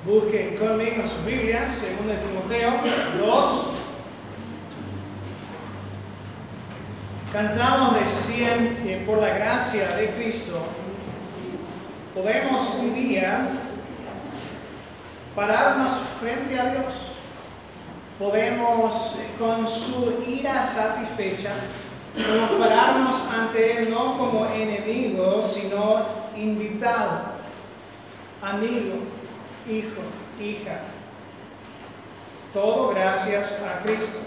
Busquen conmigo en sus Biblias, 2 Timoteo 2. Cantamos recién que por la gracia de Cristo podemos un día pararnos frente a Dios. Podemos, con su ira satisfecha, pararnos ante Él no como enemigos, sino invitados, amigo, hijo, hija. Todo gracias a Cristo.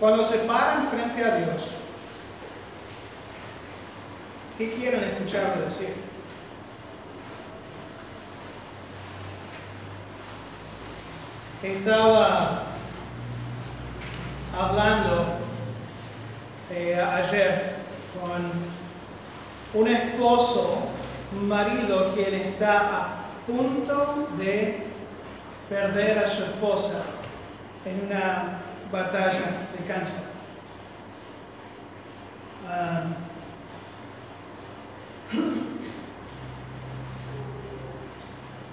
Cuando se paran frente a Dios, ¿qué quieren escucharle decir? Estaba hablando ayer con un esposo, un marido quien está a punto de perder a su esposa en una batalla de cáncer.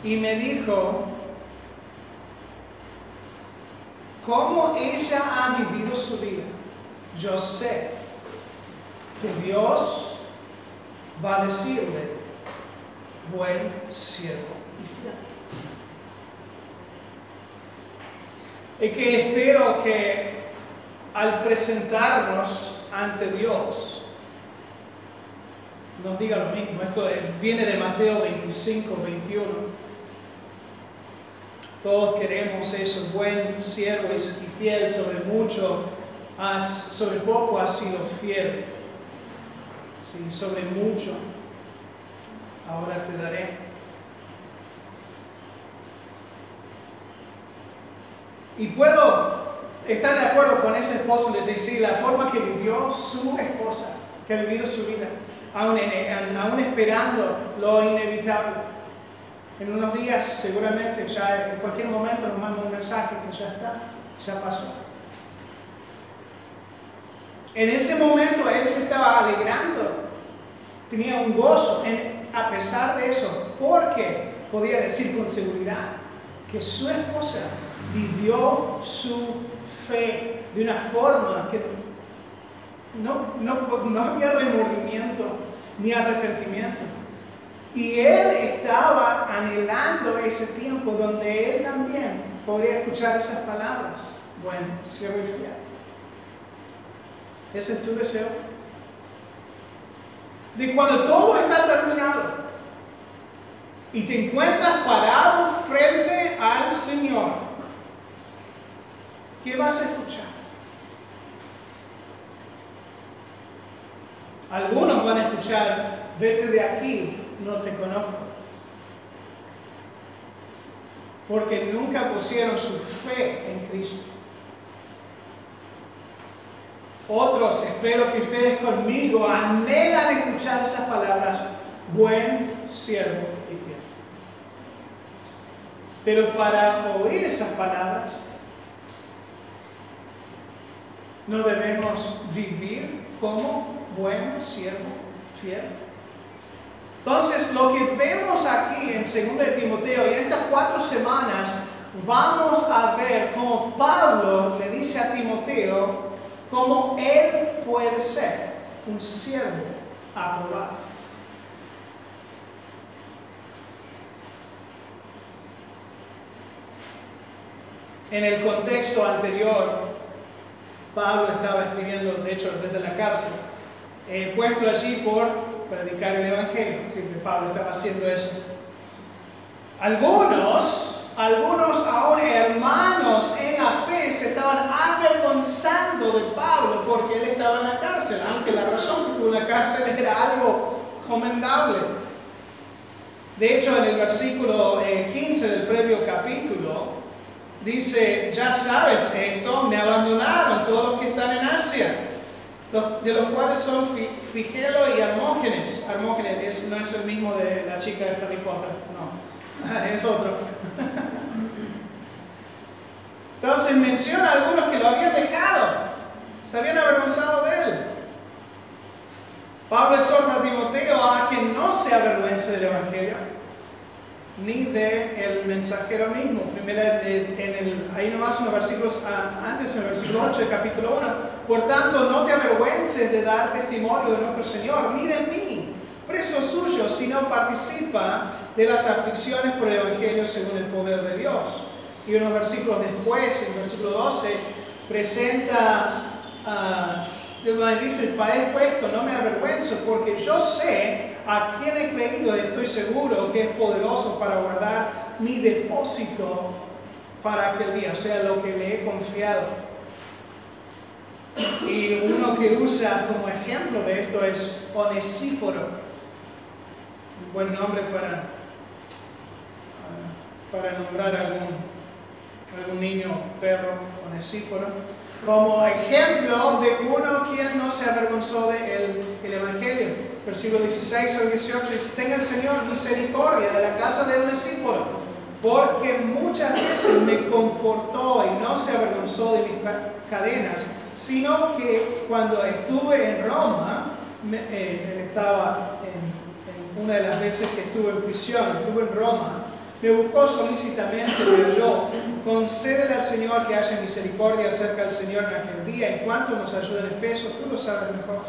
Y me dijo cómo ella ha vivido su vida. Yo sé que Dios va a decirle, buen siervo y fiel. Y que espero que al presentarnos ante Dios nos diga lo mismo. Esto viene de Mateo 25, 21. Todos queremos eso, buen siervo y fiel, sobre poco has sido fiel. Sí, sobre mucho, ahora te daré. Y puedo estar de acuerdo con ese esposo y decir, sí, la forma que vivió su esposa, que ha vivido su vida, aún esperando lo inevitable. En unos días, seguramente, ya en cualquier momento nos manda un mensaje que ya está, ya pasó. En ese momento él se estaba alegrando, tenía un gozo a pesar de eso, porque podía decir con seguridad que su esposa vivió su fe de una forma que no había remordimiento ni arrepentimiento. Y él estaba anhelando ese tiempo donde él también podría escuchar esas palabras. Bueno, siervo y fiel. ¿Ese es tu deseo? De cuando todo está terminado y te encuentras parado frente al Señor, ¿qué vas a escuchar? Algunos van a escuchar, vete de aquí, no te conozco. Porque nunca pusieron su fe en Cristo. Otros, espero que ustedes conmigo anhelan escuchar esas palabras, buen siervo y fiel. Pero para oír esas palabras, no debemos vivir como buen siervo fiel. Entonces, lo que vemos aquí en 2 Timoteo y en estas 4 semanas, vamos a ver cómo Pablo le dice a Timoteo cómo él puede ser un siervo aprobado. En el contexto anterior, Pablo estaba escribiendo, de hecho, desde la cárcel, puesto allí por predicar el Evangelio. Siempre Pablo estaba haciendo eso. Algunos aún hermanos en la fe se estaban avergonzando de Pablo porque él estaba en la cárcel, aunque la razón que estuvo en la cárcel era algo commendable. De hecho, en el versículo 15 del previo capítulo, dice, ya sabes esto, me abandonaron todos los que están en Asia, de los cuales son Figelo y Hermógenes. Hermógenes no es el mismo de la chica de Harry Potter, no, es otro. Entonces menciona a algunos que lo habían dejado, se habían avergonzado de él. Pablo exhorta a Timoteo a que no se avergüence del Evangelio, ni del mensajero mismo. Ahí nomás unos versículos antes, en el versículo 8 del capítulo 1. Por tanto, no te avergüences de dar testimonio de nuestro Señor, ni de mí, preso suyo, sino participa de las aflicciones por el Evangelio según el poder de Dios. Y unos versículos después, en el versículo 12, presenta, dice, padezco esto, no me avergüenzo, porque yo sé a quién he creído y estoy seguro que es poderoso para guardar mi depósito para aquel día, o sea, lo que le he confiado. Y uno que usa como ejemplo de esto es Onesíforo, un buen nombre para nombrar algún niño, perro, Onesíforo, como ejemplo de uno quien no se avergonzó del Evangelio. Versículo 16 al 18 dice: tenga el Señor misericordia de la casa de Onesíforo, porque muchas veces me confortó y no se avergonzó de mis cadenas, sino que cuando estuve en Roma, él estaba en una de las veces que estuve en prisión, estuve en Roma, me buscó solícitamente, pero yo, concédele al Señor que haya misericordia acerca del Señor en aquel día, en cuanto nos ayude en Efeso, tú lo sabes mejor.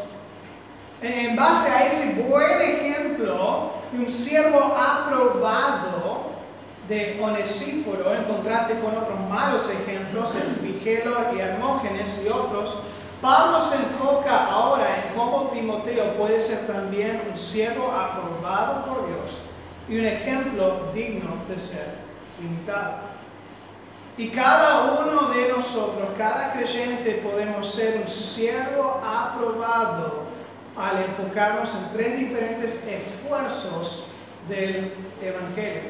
En base a ese buen ejemplo de un siervo aprobado de Onesíforo, en contraste con otros malos ejemplos, el Figelo y Hermógenes y otros, Pablo se enfoca ahora en cómo Timoteo puede ser también un siervo aprobado por Dios y un ejemplo digno de ser imitado. Y cada uno de nosotros, cada creyente, podemos ser un siervo aprobado al enfocarnos en tres diferentes esfuerzos del Evangelio.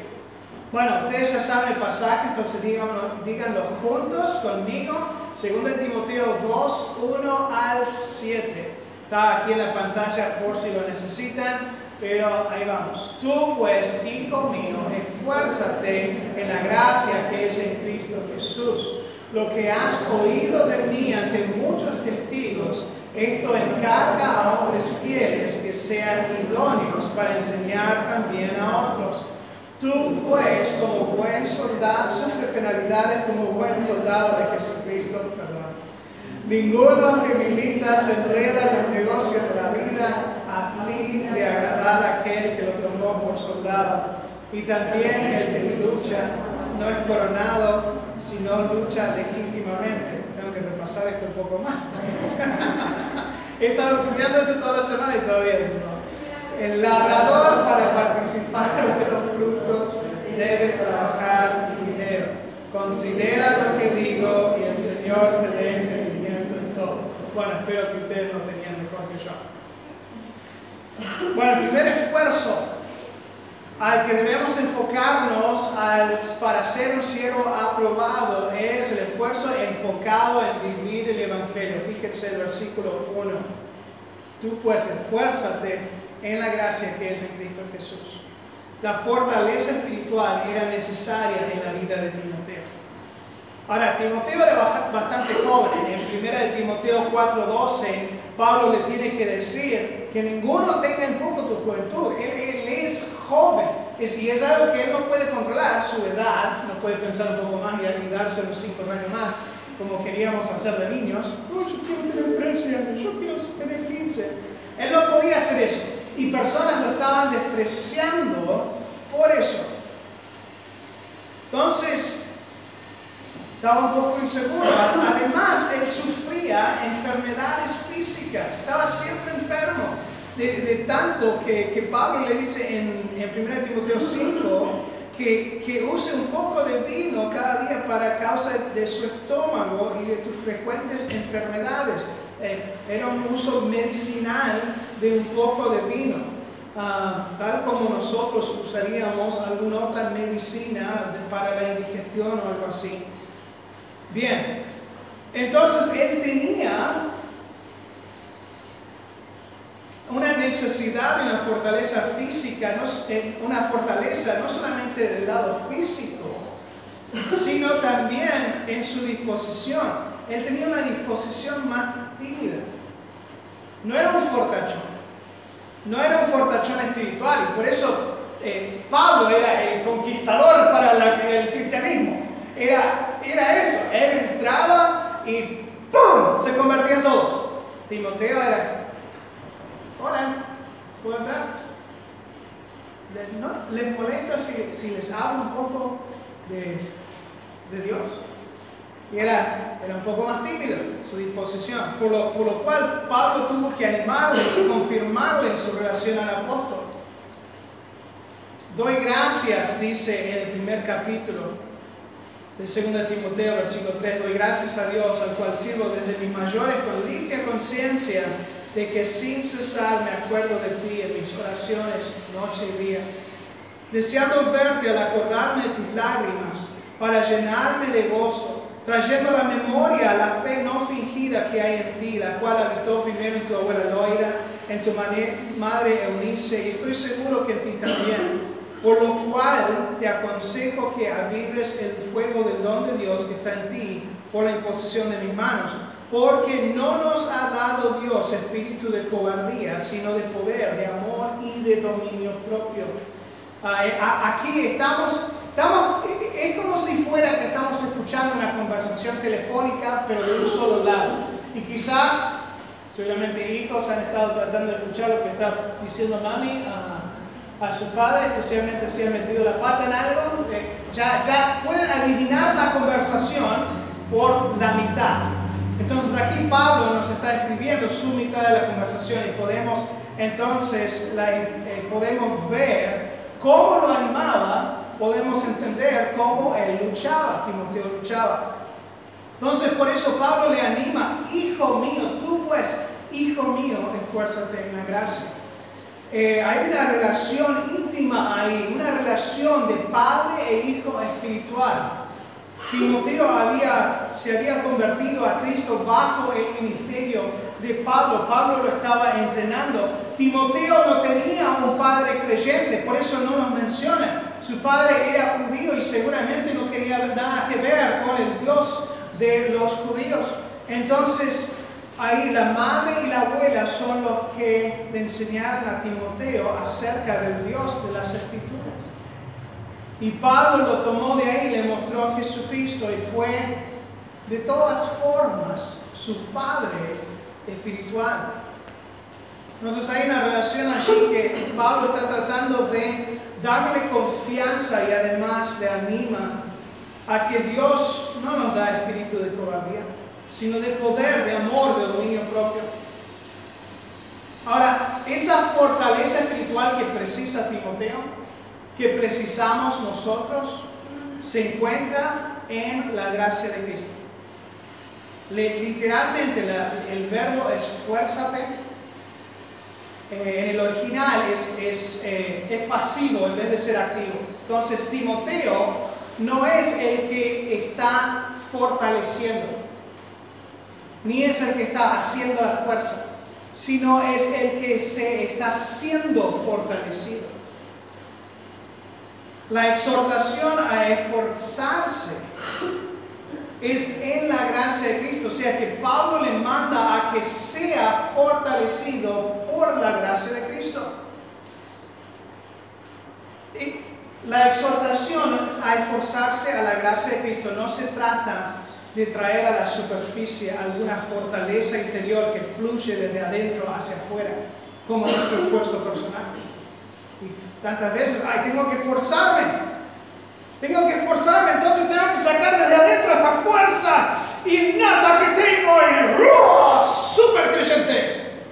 Bueno, ustedes ya saben el pasaje, entonces díganlo juntos conmigo. 2 Timoteo 2, 1 al 7. Está aquí en la pantalla por si lo necesitan, pero ahí vamos. Tú pues, hijo mío, esfuérzate en la gracia que es en Cristo Jesús. Lo que has oído de mí ante muchos testigos, esto encarga a hombres fieles que sean idóneos para enseñar también a otros. Tú, pues, como buen soldado, sufre penalidades como buen soldado de Jesucristo, Ninguno que milita se enreda en los negocios de la vida a fin de agradar a aquel que lo tomó por soldado. Y también el que lucha no es coronado, sino lucha legítimamente. Tengo que repasar esto un poco más. He estado estudiando esto toda la semana y todavía no. El labrador, para participar de los frutos, debe trabajar dinero. Considera lo que digo y el Señor te dé entendimiento en todo. Bueno, espero que ustedes lo tenían mejor que yo. Bueno, el primer esfuerzo al que debemos enfocarnos para ser un siervo aprobado es el esfuerzo enfocado en vivir el Evangelio. Fíjense el versículo 1. Tú pues esfuérzate en la gracia que es en Cristo Jesús. La fortaleza espiritual era necesaria en la vida de Timoteo. Ahora, Timoteo era bastante joven. En 1 Timoteo 4:12, Pablo le tiene que decir que ninguno tenga en poco tu juventud. Él es joven y es algo que él no puede controlar, su edad. No puede pensar un poco más y darse unos 5 años más, como queríamos hacer de niños. No, yo quiero tener 13 años, yo quiero tener 15. Él no podía hacer eso. Y personas lo estaban despreciando por eso. Entonces, estaba un poco inseguro. Además, él sufría enfermedades físicas. Estaba siempre enfermo. De tanto que Pablo le dice en 1 Timoteo 5 que use un poco de vino cada día para causa de su estómago y de tus frecuentes enfermedades. Era un uso medicinal de un poco de vino, tal como nosotros usaríamos alguna otra medicina para la indigestión o algo así. Bien, entonces él tenía una necesidad de una fortaleza física, una fortaleza no solamente del lado físico, sino también en su disposición. Él tenía una disposición más tímida. No era un fortachón. no era un fortachón espiritual, y por eso Pablo era el conquistador para el cristianismo. Era eso, él entraba y ¡pum!, se convertían todos. Timoteo era, hola, ¿puedo entrar? ¿No les molesta si les hablo un poco de Dios? Y era un poco más tímido su disposición, por lo cual Pablo tuvo que animarle y confirmarle en su relación al apóstol. Doy gracias, dice en el primer capítulo de 2 Timoteo, versículo 3, doy gracias a Dios, al cual sirvo desde mis mayores con limpia conciencia, de que sin cesar me acuerdo de ti en mis oraciones noche y día, deseando verte al acordarme de tus lágrimas, para llenarme de gozo, trayendo a la memoria la fe no fingida que hay en ti, la cual habitó primero en tu abuela Loida, en tu madre Eunice, y estoy seguro que en ti también. Por lo cual te aconsejo que avives el fuego del don de Dios que está en ti por la imposición de mis manos. Porque no nos ha dado Dios espíritu de cobardía, sino de poder, de amor y de dominio propio. Aquí estamos, es como si fuera que estamos escuchando una conversación telefónica, pero de un solo lado. Y quizás, seguramente hijos han estado tratando de escuchar lo que está diciendo mami a su padre, especialmente si ha metido la pata en algo. Ya pueden adivinar la conversación por la mitad. Entonces aquí Pablo nos está escribiendo su mitad de la conversación y podemos entonces podemos ver cómo lo animaba, podemos entender cómo él luchaba, Timoteo luchaba. Entonces por eso Pablo le anima, hijo mío, tú pues, hijo mío, esfuérzate en la gracia. Hay una relación íntima ahí, una relación de padre e hijo espiritual. Timoteo se había convertido a Cristo bajo el ministerio de Pablo. Pablo lo estaba entrenando. Timoteo no tenía un padre creyente, por eso no nos menciona. Su padre era judío y seguramente no quería nada que ver con el Dios de los judíos. Entonces, ahí la madre y la abuela son los que le enseñaron a Timoteo acerca del Dios de las Escrituras. Y Pablo lo tomó de ahí y le mostró a Jesucristo y fue de todas formas su padre espiritual. Entonces hay una relación allí que Pablo está tratando de darle confianza y además le anima a que Dios no nos da espíritu de cobardía, sino de poder, de amor, de dominio propio. Ahora, esa fortaleza espiritual que precisa Timoteo, que precisamos nosotros, se encuentra en la gracia de Cristo. Literalmente el verbo esfuérzate, en el original es pasivo en vez de ser activo. Entonces Timoteo no es el que está fortaleciendo, ni es el que está haciendo la fuerza, sino es el que se está siendo fortalecido. La exhortación a esforzarse es en la gracia de Cristo, o sea que Pablo le manda a que sea fortalecido por la gracia de Cristo. Y la exhortación a esforzarse a la gracia de Cristo no se trata de traer a la superficie alguna fortaleza interior que fluye desde adentro hacia afuera, como nuestro esfuerzo personal. Y tantas veces, tengo que esforzarme, entonces tengo que sacar desde adentro esta fuerza innata que tengo y super creyente.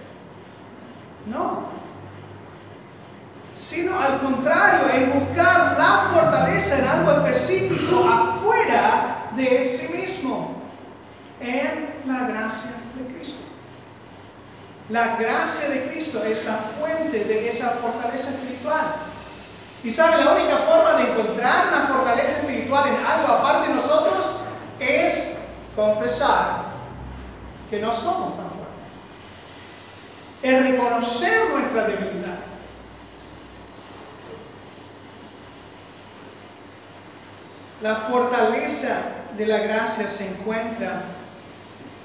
No, sino al contrario, es buscar la fortaleza en algo específico afuera de sí mismo, en la gracia de Cristo. La gracia de Cristo es la fuente de esa fortaleza espiritual. Y sabe, la única forma de encontrar una fortaleza espiritual en algo aparte de nosotros es confesar que no somos tan fuertes. Es reconocer nuestra debilidad. La fortaleza de la gracia se encuentra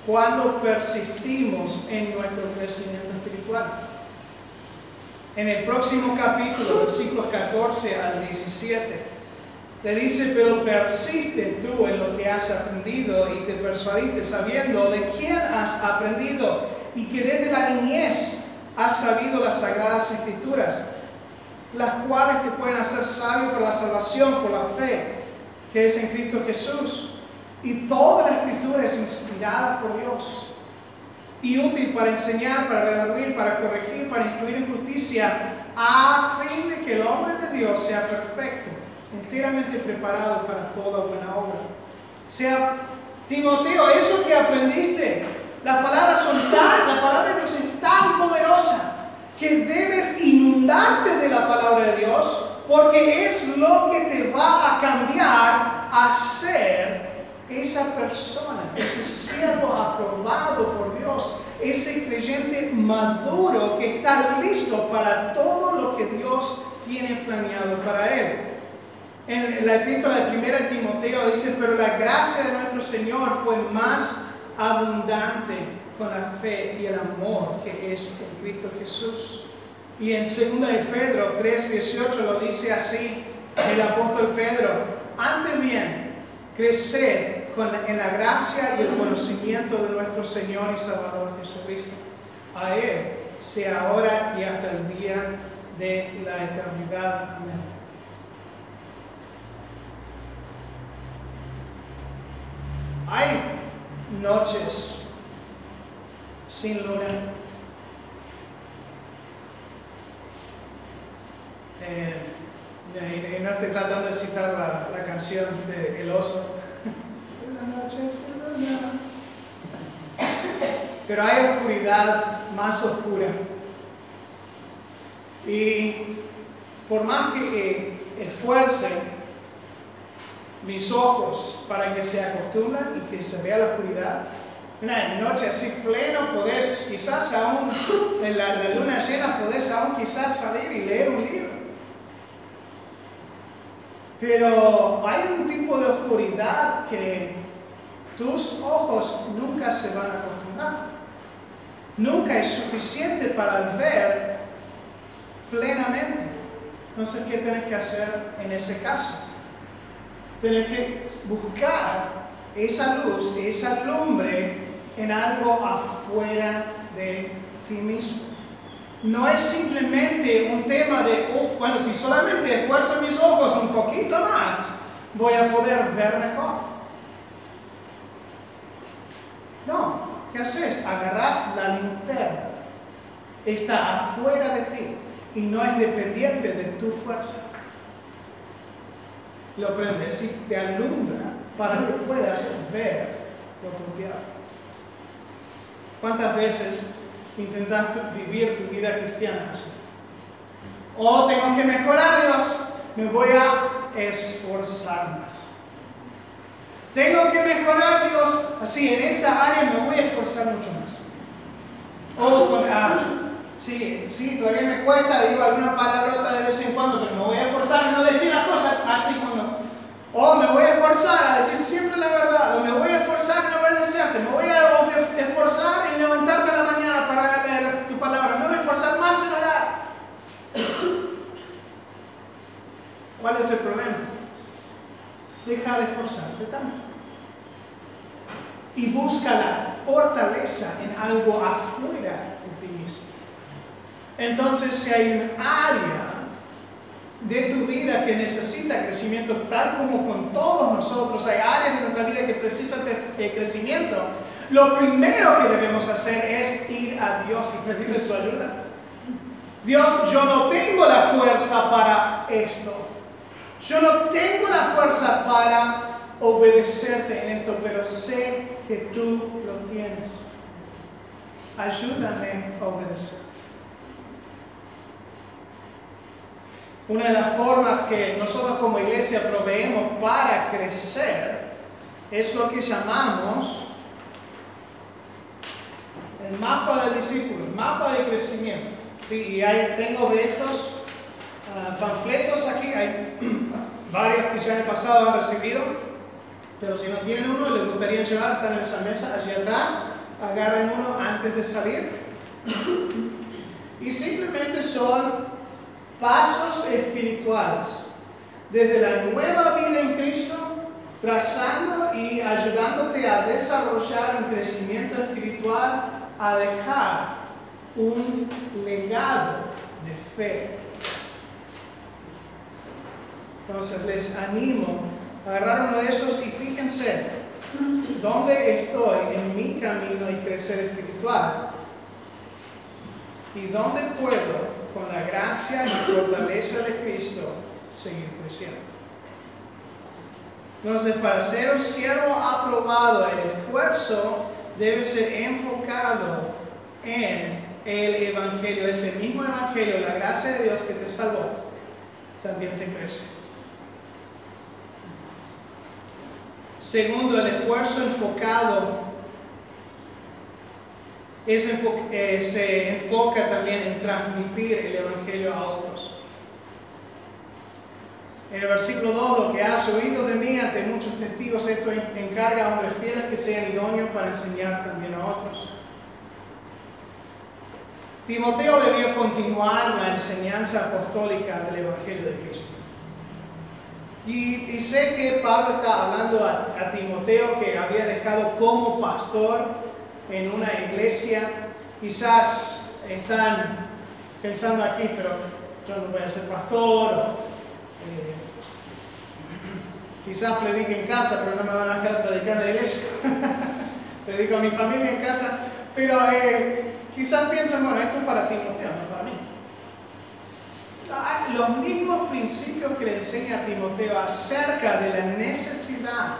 cuando persistimos en nuestro crecimiento espiritual. En el próximo capítulo, versículos 14 al 17, le dice, pero persiste tú en lo que has aprendido y te persuadiste sabiendo de quién has aprendido y que desde la niñez has sabido las sagradas escrituras, las cuales te pueden hacer sabio para la salvación por la fe que es en Cristo Jesús. Y toda la escritura es inspirada por Dios y útil para enseñar, para redarguir, para corregir, para instruir en justicia, a fin de que el hombre de Dios sea perfecto, enteramente preparado para toda buena obra. O sea, Timoteo, eso que aprendiste, la palabra de Dios es tan poderosa que debes inundarte de la palabra de Dios, porque es lo que te va a cambiar a ser esa persona, ese siervo aprobado por Dios, ese creyente maduro que está listo para todo lo que Dios tiene planeado para él. En la epístola de 1 Timoteo dice, pero la gracia de nuestro Señor fue más abundante con la fe y el amor que es en Cristo Jesús. Y en 2 de Pedro 3:18 lo dice así el apóstol Pedro, antes bien, crecer en la gracia y el conocimiento de nuestro Señor y Salvador Jesucristo. A Él sea ahora y hasta el día de la eternidad. Amén. Hay noches sin luna. Y no estoy tratando de citar la canción de El Oso. La noche sin luna. Pero hay oscuridad más oscura. Y por más que esfuerce mis ojos para que se acostumbren y que se vea la oscuridad, una noche así pleno podés quizás aún, en la luna llena podés aún quizás salir y leer un libro. Pero hay un tipo de oscuridad que tus ojos nunca se van a acostumbrar. Nunca es suficiente para ver plenamente. Entonces, ¿qué tienes que hacer en ese caso? Tienes que buscar esa luz, esa lumbre en algo afuera de ti mismo. No es simplemente un tema de, bueno, si solamente esfuerzo mis ojos un poquito más, voy a poder ver mejor. No, ¿qué haces? Agarrás la linterna. Está afuera de ti y no es dependiente de tu fuerza. Lo prendes y te alumbra para que puedas ver lo apropiado. ¿Cuántas veces intentaste vivir tu vida cristiana así? Oh, tengo que mejorar, Dios, me voy a esforzar más. Tengo que mejorar, Dios, así en esta área me voy a esforzar mucho más. O sí, todavía me cuesta, digo alguna palabrota de vez en cuando, pero me voy a esforzar en no decir las cosas así como. O me voy a esforzar a decir siempre la verdad, o me voy a esforzar en no obedecerte, me voy a esforzar en levantarme a la mañana para leer tu palabra, me voy a esforzar más en orar. ¿Cuál es el problema? Deja de esforzarte tanto y busca la fortaleza en algo afuera de ti mismo. Entonces, si hay un área de tu vida que necesita crecimiento, tal como con todos nosotros, hay áreas de nuestra vida que precisan de crecimiento, lo primero que debemos hacer es ir a Dios y pedirle su ayuda. Dios, yo no tengo la fuerza para esto. Yo no tengo la fuerza para obedecerte en esto, pero sé que tú lo tienes. Ayúdame a obedecer. Una de las formas que nosotros como iglesia proveemos para crecer es lo que llamamos el mapa del discípulo, el mapa de crecimiento. Sí, y tengo de estos panfletos aquí, hay varios que ya en el pasado han recibido, pero si no tienen uno y les gustaría llevar, están en esa mesa allí atrás, agarren uno antes de salir. Y simplemente son pasos espirituales desde la nueva vida en Cristo, trazando y ayudándote a desarrollar un crecimiento espiritual, a dejar un legado de fe. Entonces les animo a agarrar uno de esos y fíjense dónde estoy en mi camino y crecer espiritual y dónde puedo, con la gracia y fortaleza de Cristo, seguir creciendo. Entonces, para ser un siervo aprobado, el esfuerzo debe ser enfocado en el Evangelio, ese mismo Evangelio, la gracia de Dios que te salvó, también te crece. Segundo, el esfuerzo enfocado se enfoca también en transmitir el Evangelio a otros. En el versículo 2, lo que has oído de mí ante muchos testigos, esto encarga a hombres fieles que sean idóneos para enseñar también a otros. Timoteo debió continuar la enseñanza apostólica del Evangelio de Cristo. Y sé que Pablo está hablando a Timoteo, que había dejado como pastor en una iglesia. Quizás están pensando aquí, pero yo no voy a ser pastor. Quizás predique en casa, pero no me van a dejar predicar en la iglesia. Predico a mi familia en casa. Pero quizás piensan, bueno, esto es para Timoteo, no para mí. Los mismos principios que le enseña a Timoteo acerca de la necesidad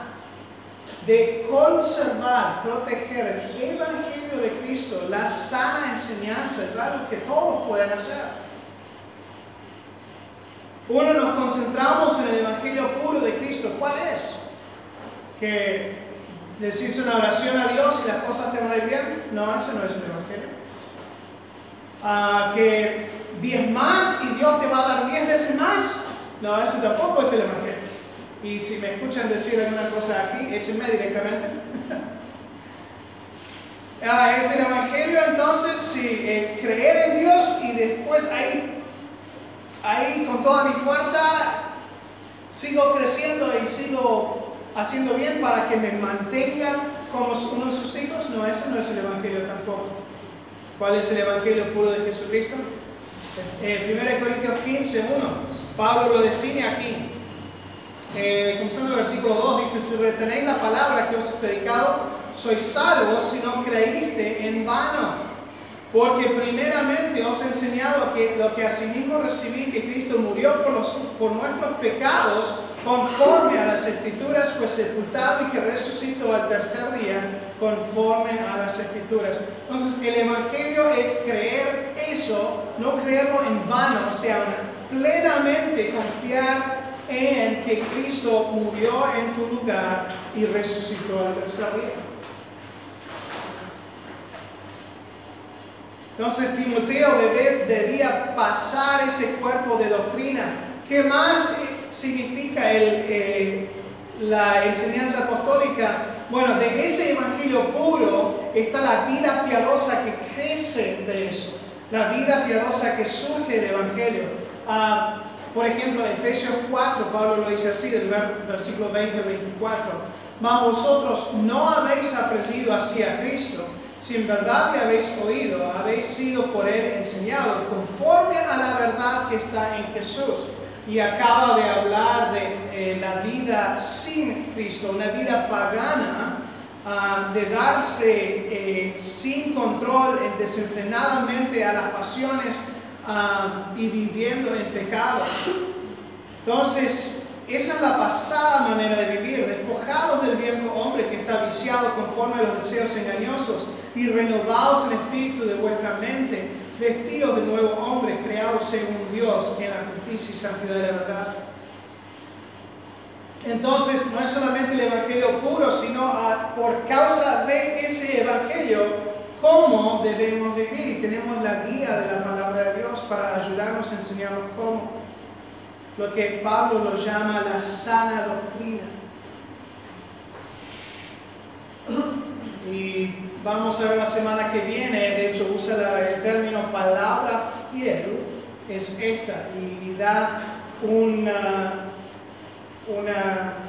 de conservar, proteger el Evangelio de Cristo, la sana enseñanza, es algo que todos pueden hacer. Uno, nos concentramos en el Evangelio puro de Cristo. ¿Cuál es? Que decís una oración a Dios y las cosas te van a ir bien. No, eso no es el Evangelio. Que 10 más y Dios te va a dar 10 veces más. No, eso tampoco es el Evangelio. Y si me escuchan decir alguna cosa aquí, échenme directamente. Es el Evangelio, entonces, sí, creer en Dios y después ahí con toda mi fuerza sigo creciendo y sigo haciendo bien para que me mantenga como uno de sus hijos. No, ese no es el Evangelio tampoco. ¿Cuál es el Evangelio puro de Jesucristo? 1 Corintios 15, 1. Pablo lo define aquí. Comenzando el versículo 2, dice: si retenéis la palabra que os he predicado, sois salvos si no creíste en vano. Porque primeramente os he enseñado que lo que asimismo recibí, que Cristo murió por nuestros pecados, conforme a las Escrituras, fue sepultado y que resucitó al tercer día, conforme a las Escrituras. Entonces, el Evangelio es creer eso, no creerlo en vano, o sea, plenamente confiar en que Cristo murió en tu lugar y resucitó al tercer día. Entonces Timoteo debía pasar ese cuerpo de doctrina. ¿Qué más significa la enseñanza apostólica? Bueno, de ese evangelio puro está la vida piadosa que crece de eso. La vida piadosa que surge del evangelio. Por ejemplo, en Efesios 4, Pablo lo dice así, del versículo 20 al 24. Mas vosotros no habéis aprendido así a Cristo. Si en verdad le habéis oído, habéis sido por él enseñado, conforme a la verdad que está en Jesús. Y acaba de hablar de la vida sin Cristo, una vida pagana, de darse sin control, desenfrenadamente a las pasiones y viviendo en pecado. Entonces, esa es la pasada manera de vivir, despojados del viejo hombre que está viciado conforme a los deseos engañosos y renovados en espíritu de vuestra mente, vestidos de nuevo hombre, creados según Dios en la justicia y santidad de la verdad. Entonces, no es solamente el evangelio puro, sino por causa de ese evangelio, cómo debemos vivir, y tenemos la guía de la palabra de Dios para ayudarnos a enseñarnos cómo. Lo que Pablo lo llama la sana doctrina. Y vamos a ver la semana que viene, de hecho usa el término palabra fiel, es esta, y da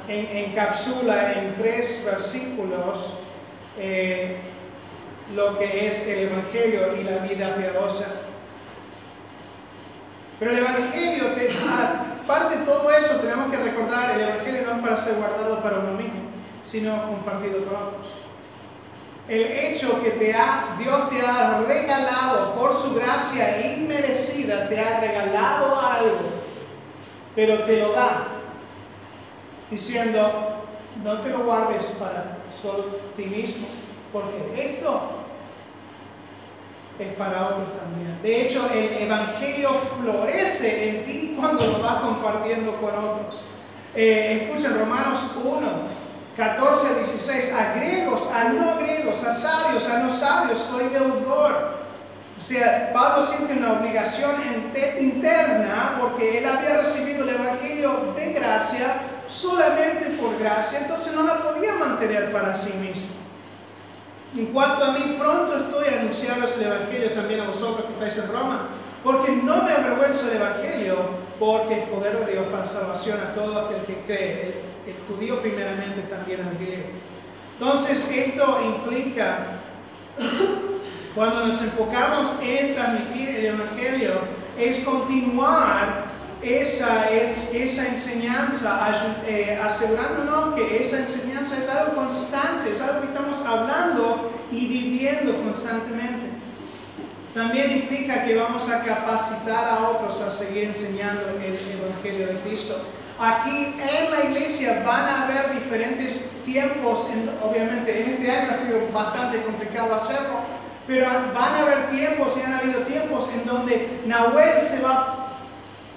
encapsula en 3 versículos lo que es el Evangelio y la vida piadosa. Pero el Evangelio, aparte de todo eso, tenemos que recordar, el Evangelio no es para ser guardado para uno mismo, sino compartido con otros. El hecho que Dios te ha regalado por su gracia inmerecida, te ha regalado algo, pero te lo da, diciendo, no te lo guardes para solo ti mismo, porque esto es para otros también. De hecho, el Evangelio florece en ti cuando lo vas compartiendo con otros. Escuchen Romanos 1, 14 a 16, a griegos, a no griegos, a sabios, a no sabios, soy deudor. O sea, Pablo siente una obligación interna porque él había recibido el Evangelio de gracia solamente por gracia, entonces no la podía mantener para sí mismo. En cuanto a mí, pronto estoy anunciando el Evangelio también a vosotros que estáis en Roma, porque no me avergüenzo del Evangelio, porque es poder de Dios para salvación a todo aquel que cree, el judío primeramente, también al griego. Entonces, esto implica, cuando nos enfocamos en transmitir el Evangelio, es continuar esa enseñanza, asegurándonos que esa enseñanza es algo constante, es algo que estamos hablando y viviendo constantemente. También implica que vamos a capacitar a otros a seguir enseñando el Evangelio de Cristo. Aquí en la iglesia van a haber diferentes tiempos, obviamente en este año ha sido bastante complicado hacerlo, pero van a haber tiempos y han habido tiempos en donde Nahuel se va a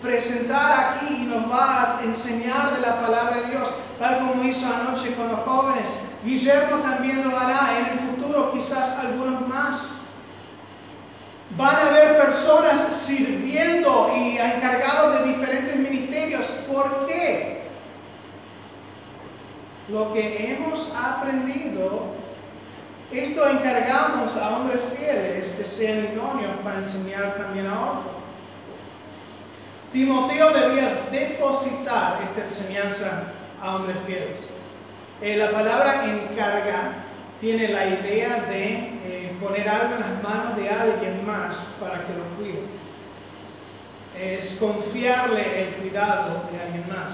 presentar aquí y nos va a enseñar de la palabra de Dios, tal como hizo anoche con los jóvenes. Guillermo también lo hará, en el futuro quizás algunos más. Van a haber personas sirviendo y encargados de diferentes ministerios. ¿Por qué? Lo que hemos aprendido, esto encargamos a hombres fieles que sean idóneos para enseñar también a otros. Timoteo debía depositar esta enseñanza a hombres fieles. La palabra encarga tiene la idea de poner algo en las manos de alguien más para que lo cuide. Es confiarle el cuidado de alguien más.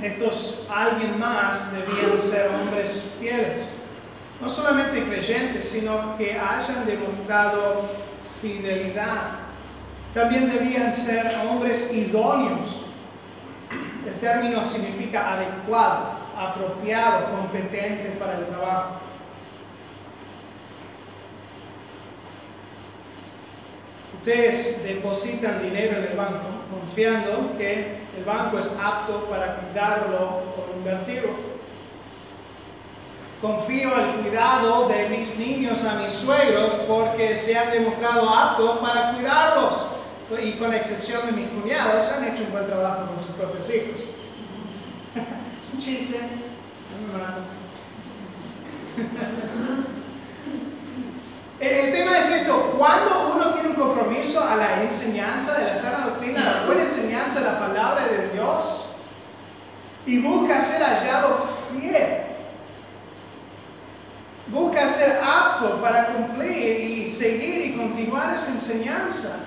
Estos alguien más debían ser hombres fieles. No solamente creyentes, sino que hayan demostrado fidelidad. También debían ser hombres idóneos. El término significa adecuado, apropiado, competente para el trabajo. Ustedes depositan dinero en el banco confiando que el banco es apto para cuidarlo o invertirlo. Confío el cuidado de mis niños a mis suegros porque se han demostrado aptos para cuidarlos. Y con la excepción de mis cuñados, han hecho un buen trabajo con sus propios hijos. Es un chiste. No me mato. El tema es esto: cuando uno tiene un compromiso a la enseñanza de la sana doctrina, a la buena enseñanza de la palabra de Dios, y busca ser hallado fiel, busca ser apto para cumplir y seguir y continuar esa enseñanza,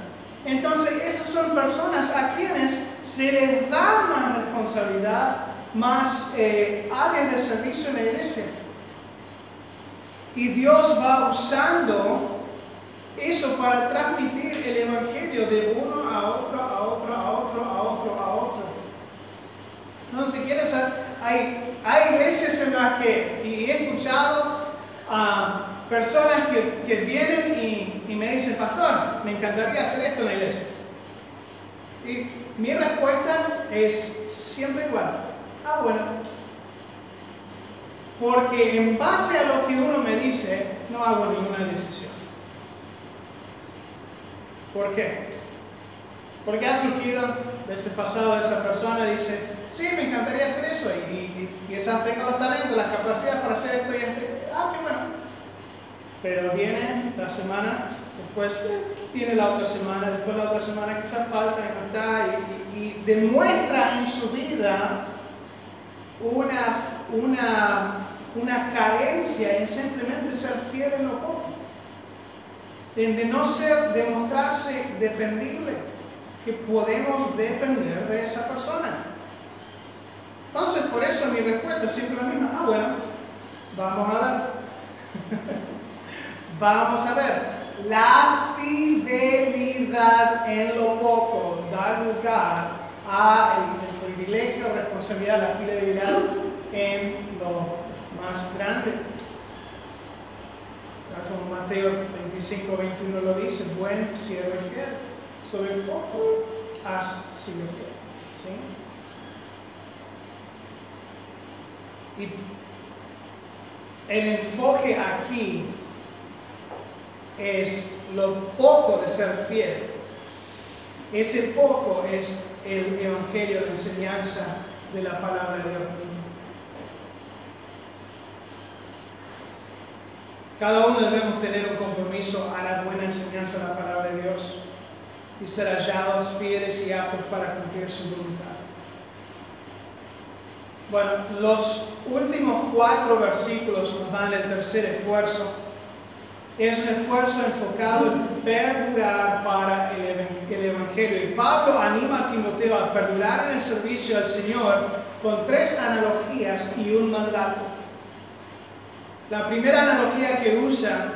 entonces esas son personas a quienes se les da más responsabilidad, más áreas de servicio en la iglesia. Y Dios va usando eso para transmitir el Evangelio de uno a otro, a otro, a otro, a otro, a otro. Entonces, si quieres, hay iglesias en las que, y he escuchado a personas que vienen y me dicen: pastor, me encantaría hacer esto en la iglesia. Y mi respuesta es siempre igual: ah, bueno. Porque en base a lo que uno me dice, no hago ninguna decisión. ¿Por qué? Porque ha surgido desde el pasado de esa persona, dice: sí, me encantaría hacer eso, y quizás tengo los talentos, las capacidades para hacer esto y esto. Ah, qué bueno. pero viene la semana, después viene la otra semana, después la otra semana quizás falta y no está, y demuestra en su vida una carencia en simplemente ser fiel en lo poco, de no demostrarse dependible, que podemos depender de esa persona. Entonces, por eso mi respuesta es siempre la misma. Bueno, vamos a ver. Vamos a ver. La fidelidad en lo poco da lugar a el privilegio, responsabilidad, la fidelidad en lo más grande. Como Mateo 25, 21 lo dice, buen siervo y fiel, sobre el poco has sido fiel. ¿Sí? Y el enfoque aquí es lo poco de ser fiel. Ese poco es el evangelio, la enseñanza de la palabra de Dios. Cada uno debemos tener un compromiso a la buena enseñanza de la palabra de Dios y ser hallados fieles y aptos para cumplir su voluntad. Bueno, los últimos 4 versículos nos dan el tercer esfuerzo. Es un esfuerzo enfocado en perdurar para el Evangelio. Y Pablo anima a Timoteo a perdurar en el servicio al Señor con 3 analogías y un mandato. La primera analogía que usa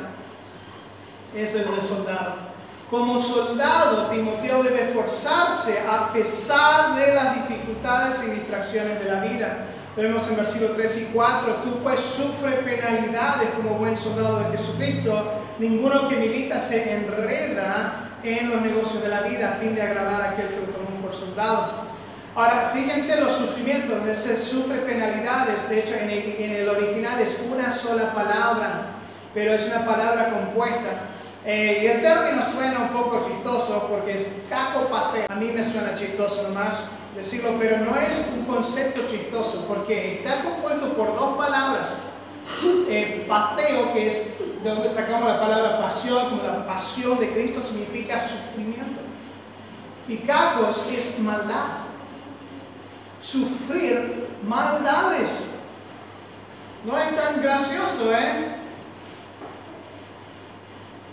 es el de soldado. Como soldado, Timoteo debe esforzarse a pesar de las dificultades y distracciones de la vida. Vemos en versículos 3 y 4, tú pues sufre penalidades como buen soldado de Jesucristo. Ninguno que milita se enreda en los negocios de la vida a fin de agradar a aquel que lo tomó por soldado. Ahora, fíjense los sufrimientos, se sufre penalidades. De hecho, en el original es una sola palabra, pero es una palabra compuesta. Y el término suena un poco chistoso porque es kakopateo. A mí me suena chistoso nomás decirlo, pero no es un concepto chistoso porque está compuesto por 2 palabras. Pateo, que es de donde sacamos la palabra pasión, como la pasión de Cristo significa sufrimiento. Y kakos es maldad. Sufrir maldades. No es tan gracioso, ¿eh?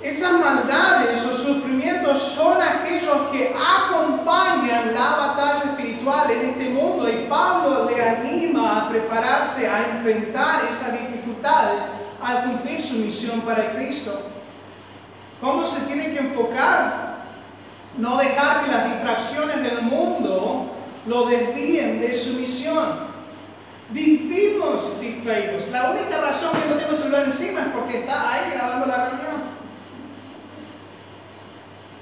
Esas maldades o sufrimientos son aquellos que acompañan la batalla espiritual en este mundo, y Pablo le anima a prepararse a enfrentar esas dificultades al cumplir su misión para Cristo. ¿Cómo se tiene que enfocar? No dejar que las distracciones del mundo lo desvíen de su misión. Vivimos distraídos. La única razón que no tengo el celular encima es porque está ahí grabando la reunión.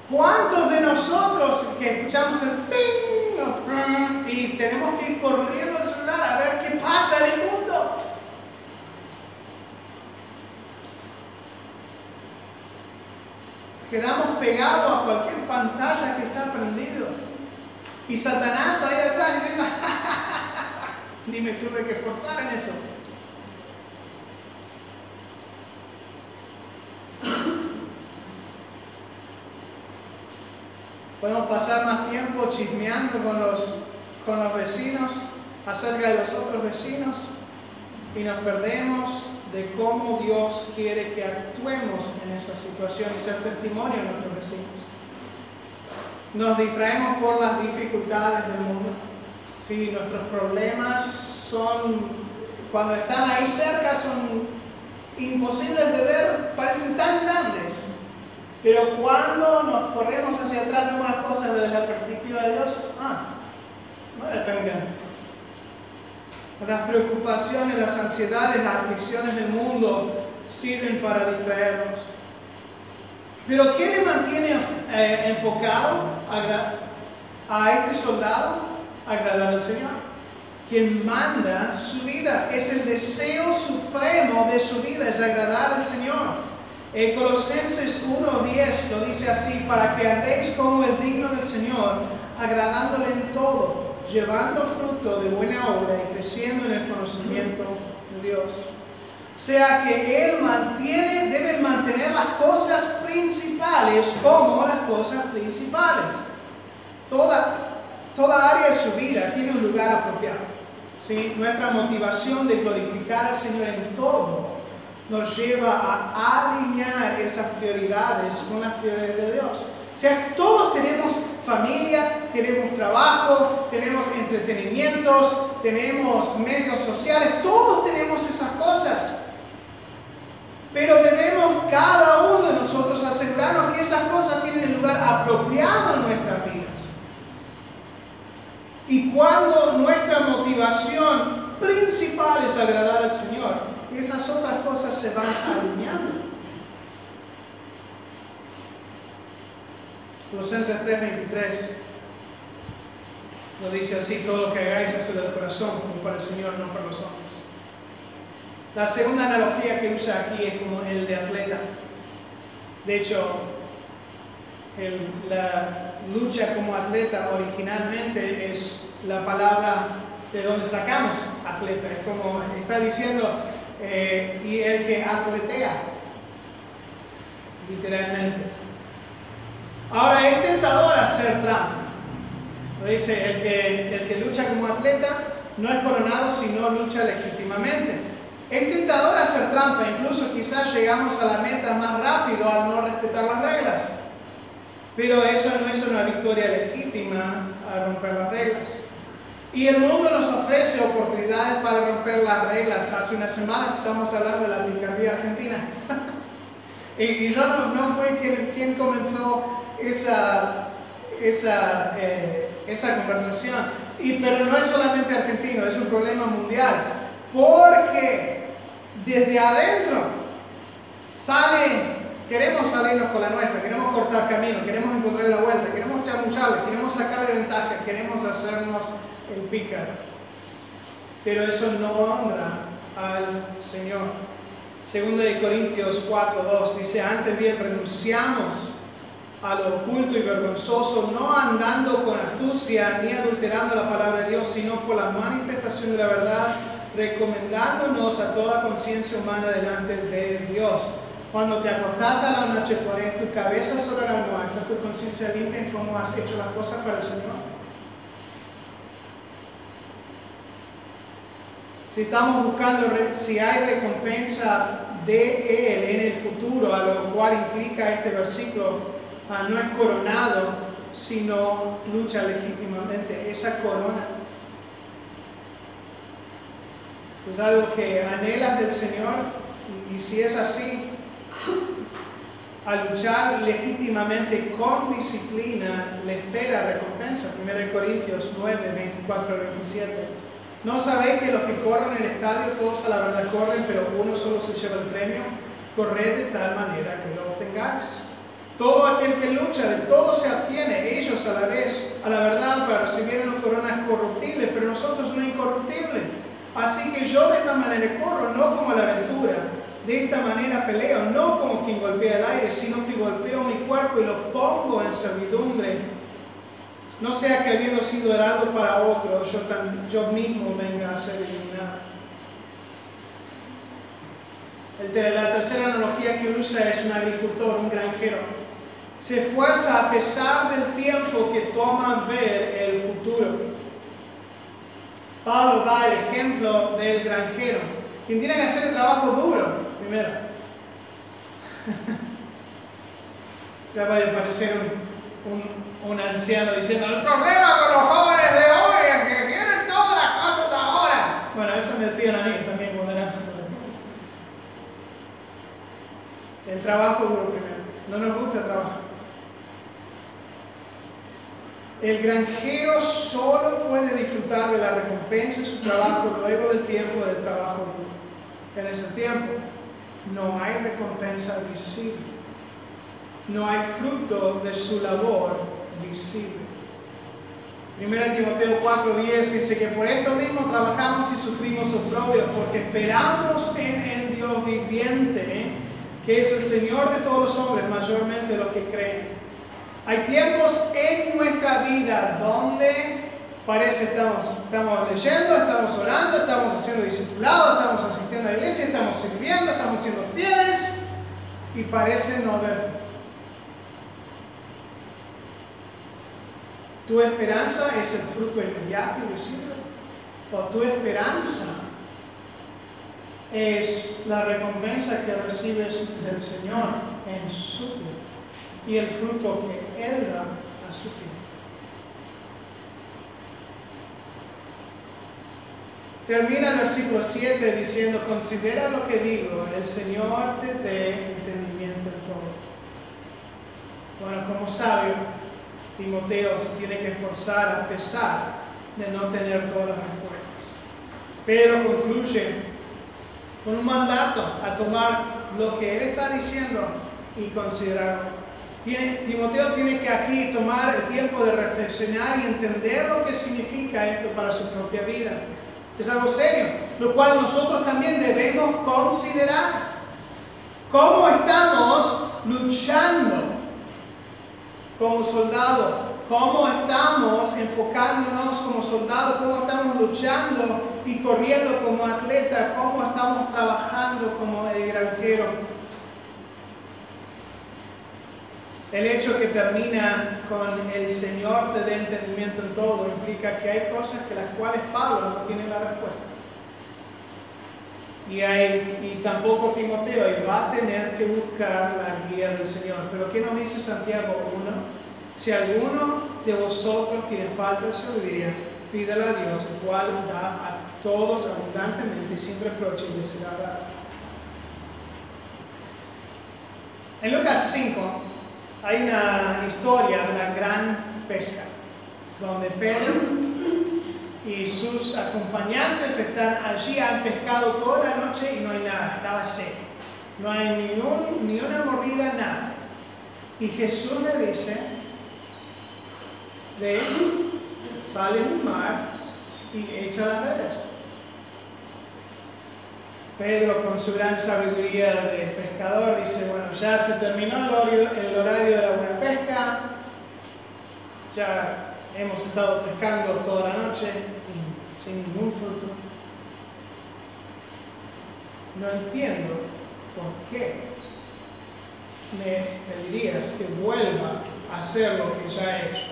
¿Cuántos de nosotros que escuchamos el ping y tenemos que ir corriendo al celular a ver qué pasa en el mundo? Quedamos pegados a cualquier pantalla que está prendido. Y Satanás ahí atrás diciendo, ni me tuve que esforzar en eso. Podemos pasar más tiempo chismeando con los vecinos acerca de los otros vecinos y nos perdemos de cómo Dios quiere que actuemos en esa situación y ser testimonio a nuestros vecinos. Nos distraemos por las dificultades del mundo. Sí, nuestros problemas cuando están ahí cerca, son imposibles de ver, parecen tan grandes. Pero cuando nos corremos hacia atrás, vemos las cosas desde la perspectiva de Dios, no era tan grande. Las preocupaciones, las ansiedades, las aflicciones del mundo sirven para distraernos. Pero ¿qué le mantiene enfocado a este soldado? Agradar al Señor. Quien manda su vida, es el deseo supremo de su vida, es agradar al Señor. En Colosenses 1:10 lo dice así: para que andéis como es digno del Señor, agradándole en todo, llevando fruto de buena obra y creciendo en el conocimiento de Dios. O sea que Él debe mantener las cosas principales como las cosas principales. Toda área de su vida tiene un lugar apropiado. ¿Sí? Nuestra motivación de glorificar al Señor en todo nos lleva a alinear esas prioridades con las prioridades de Dios. O sea, todos tenemos familia, tenemos trabajo, tenemos entretenimientos, tenemos medios sociales, todos tenemos esas cosas. Pero debemos cada uno de nosotros asegurarnos que esas cosas tienen el lugar apropiado en nuestras vidas. Y cuando nuestra motivación principal es agradar al Señor, esas otras cosas se van alineando. Colosenses 3:23 lo dice así: todo lo que hagáis hacia el corazón, como para el Señor, no para los hombres. La segunda analogía que usa aquí es como el de atleta. De hecho, la lucha como atleta originalmente es la palabra de donde sacamos atleta. Es como está diciendo, y el que atletea, literalmente. Ahora, es tentador hacer trampa. Lo dice, el que lucha como atleta no es coronado si no lucha legítimamente. Es tentador hacer trampa, incluso quizás llegamos a la meta más rápido al no respetar las reglas. Pero eso no es una victoria legítima al romper las reglas. Y el mundo nos ofrece oportunidades para romper las reglas. Hace unas semanas estamos hablando de la picardía argentina. y yo no fui quien comenzó esa conversación. Pero no es solamente argentino, es un problema mundial. Porque desde adentro queremos salirnos con la nuestra, queremos cortar camino, queremos encontrar la vuelta, queremos chamucharle, queremos sacarle ventaja, queremos hacernos el pícaro. Pero eso no honra al Señor. 2 Corintios 4:2 dice: antes bien renunciamos a lo oculto y vergonzoso, no andando con astucia ni adulterando la palabra de Dios, sino por la manifestación de la verdad, recomendándonos a toda conciencia humana delante de Dios. Cuando te acostás a la noche, pones tu cabeza sobre la almohada, ¿está tu conciencia limpia en cómo has hecho las cosas para el Señor? Si estamos buscando si hay recompensa de Él en el futuro, a lo cual implica este versículo, no es coronado, sino lucha legítimamente. Esa corona es algo que anhelas del Señor, y si es así, al luchar legítimamente con disciplina le espera recompensa. 1 Corintios 9:24-27. ¿No sabéis que los que corren en el estadio todos a la verdad corren, pero uno solo se lleva el premio? Corred de tal manera que lo obtengáis. Todo aquel que lucha, de todo se obtiene, ellos a la vez, a la verdad, para recibir una corona corruptible, pero nosotros una incorruptible. Así que yo de esta manera corro, no como la aventura. De esta manera peleo, no como quien golpea el aire, sino que golpeo mi cuerpo y lo pongo en servidumbre. No sea que habiendo sido heraldo para otro, yo mismo venga a ser eliminado. La tercera analogía que usa es un agricultor, un granjero. Se esfuerza a pesar del tiempo que toma ver el futuro. Pablo da el ejemplo del granjero, quien tiene que hacer el trabajo duro primero. Ya va a parecer un anciano diciendo: el problema con los jóvenes de hoy es que quieren todas las cosas ahora. Bueno, eso me decían a mí también cuando era joven. El trabajo duro primero. No nos gusta el trabajo. El granjero solo puede disfrutar de la recompensa de su trabajo luego del tiempo del trabajo duro. En ese tiempo no hay recompensa visible. No hay fruto de su labor visible. 1 Timoteo 4:10 dice que por esto mismo trabajamos y sufrimos oprobios, porque esperamos en el Dios viviente, que es el Señor de todos los hombres, mayormente los que creen. Hay tiempos en nuestra vida donde Parece estamos leyendo, estamos orando, estamos haciendo discipulado, estamos asistiendo a la iglesia, estamos sirviendo, estamos siendo fieles y parece no haber. ¿Tu esperanza es el fruto inmediato y visible? ¿O tu esperanza es la recompensa que recibes del Señor en su tiempo y el fruto que Él da a su tiempo? Termina el versículo 7 diciendo: considera lo que digo, el Señor te dé entendimiento en todo. Bueno, como sabio, Timoteo se tiene que esforzar a pesar de no tener todas las respuestas. Pero concluye con un mandato a tomar lo que él está diciendo y considerarlo. Timoteo tiene que aquí tomar el tiempo de reflexionar y entender lo que significa esto para su propia vida. Es algo serio, lo cual nosotros también debemos considerar. ¿Cómo estamos luchando como soldados? ¿Cómo estamos enfocándonos como soldados? ¿Cómo estamos luchando y corriendo como atletas? ¿Cómo estamos trabajando como el granjero? El hecho que termina con el Señor te dé entendimiento en todo implica que hay cosas que las cuales Pablo no tiene la respuesta. Y tampoco Timoteo, y va a tener que buscar la guía del Señor. Pero ¿qué nos dice Santiago 1? Si alguno de vosotros tiene falta de sabiduría, pídala a Dios, el cual da a todos abundantemente y sin reproche, y le será dado. En Lucas 5 hay una historia de la gran pesca, donde Pedro y sus acompañantes están allí, han pescado toda la noche y no hay nada, estaba seco. No hay ni una mordida, nada. Y Jesús le dice: ve, sale al mar y echa las redes. Pedro, con su gran sabiduría de pescador, dice: bueno, ya se terminó el horario de la buena pesca, ya hemos estado pescando toda la noche y sin ningún fruto. No entiendo por qué me pedirías que vuelva a hacer lo que ya he hecho.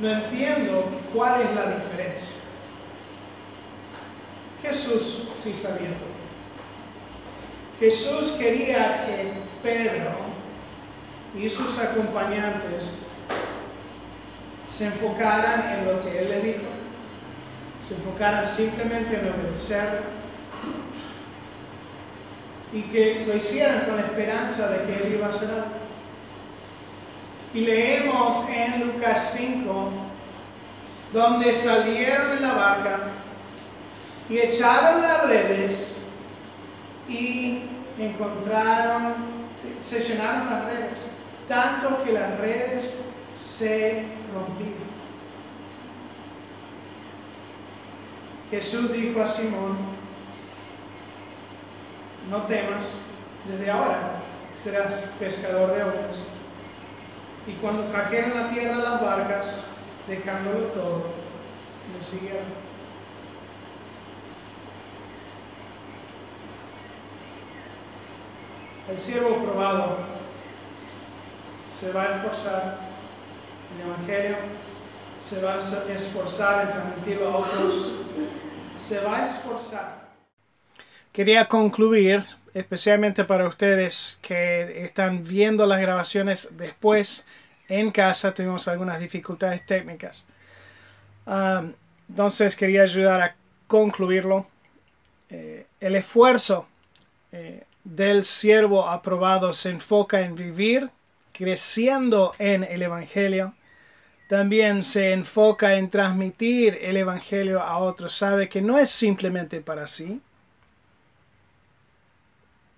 No entiendo cuál es la diferencia. Jesús sí sabía todo. Jesús quería que Pedro y sus acompañantes se enfocaran en lo que Él les dijo. Se enfocaran simplemente en obedecer y que lo hicieran con la esperanza de que Él iba a hacer algo. Y leemos en Lucas 5, donde salieron de la barca y echaron las redes y se llenaron las redes, tanto que las redes se rompieron. Jesús dijo a Simón: no temas, desde ahora serás pescador de hombres. Y cuando trajeron a tierra las barcas, dejándolo todo, le siguieron. El siervo probado se va a esforzar en el Evangelio, se va a esforzar en transmitirlo a otros, se va a esforzar. Quería concluir, especialmente para ustedes que están viendo las grabaciones después en casa, tuvimos algunas dificultades técnicas. Entonces quería ayudar a concluirlo. El esfuerzo del siervo aprobado se enfoca en vivir creciendo en el Evangelio. También se enfoca en transmitir el Evangelio a otros. Sabe que no es simplemente para sí.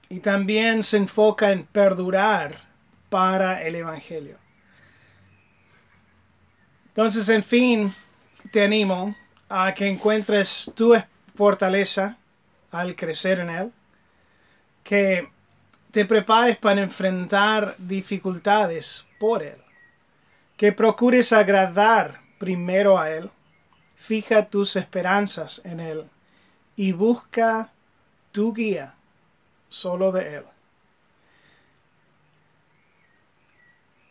Y también se enfoca en perdurar para el Evangelio. Entonces, en fin, te animo a que encuentres tu fortaleza al crecer en Él. Que te prepares para enfrentar dificultades por Él. Que procures agradar primero a Él, fija tus esperanzas en Él y busca tu guía solo de Él.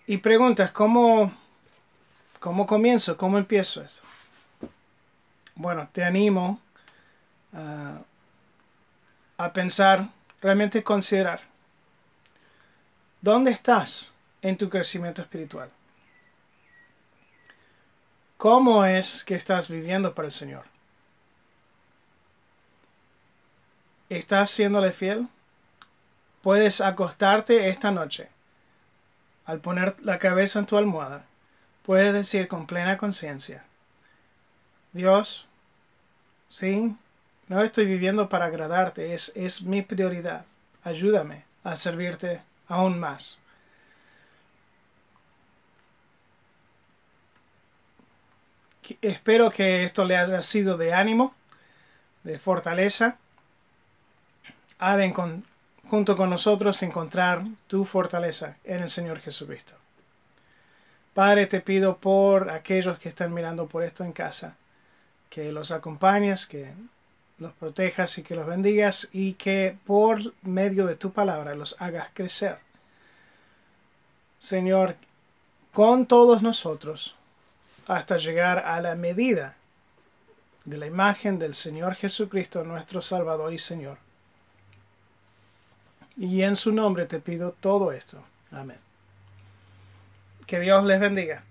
Y preguntas, ¿cómo comienzo? ¿Cómo empiezo esto? Bueno, te animo a pensar, realmente considerar, ¿dónde estás en tu crecimiento espiritual? ¿Cómo es que estás viviendo para el Señor? ¿Estás siéndole fiel? Puedes acostarte esta noche. Al poner la cabeza en tu almohada, puedes decir con plena conciencia, Dios, sí, no estoy viviendo para agradarte, es mi prioridad. Ayúdame a servirte aún más. Espero que esto le haya sido de ánimo, de fortaleza. Ha de junto con nosotros encontrar tu fortaleza en el Señor Jesucristo. Padre, te pido por aquellos que están mirando por esto en casa, que los acompañes, que los protejas y que los bendigas y que por medio de tu palabra los hagas crecer. Señor, con todos nosotros, hasta llegar a la medida de la imagen del Señor Jesucristo, nuestro Salvador y Señor. Y en su nombre te pido todo esto. Amén. Que Dios les bendiga.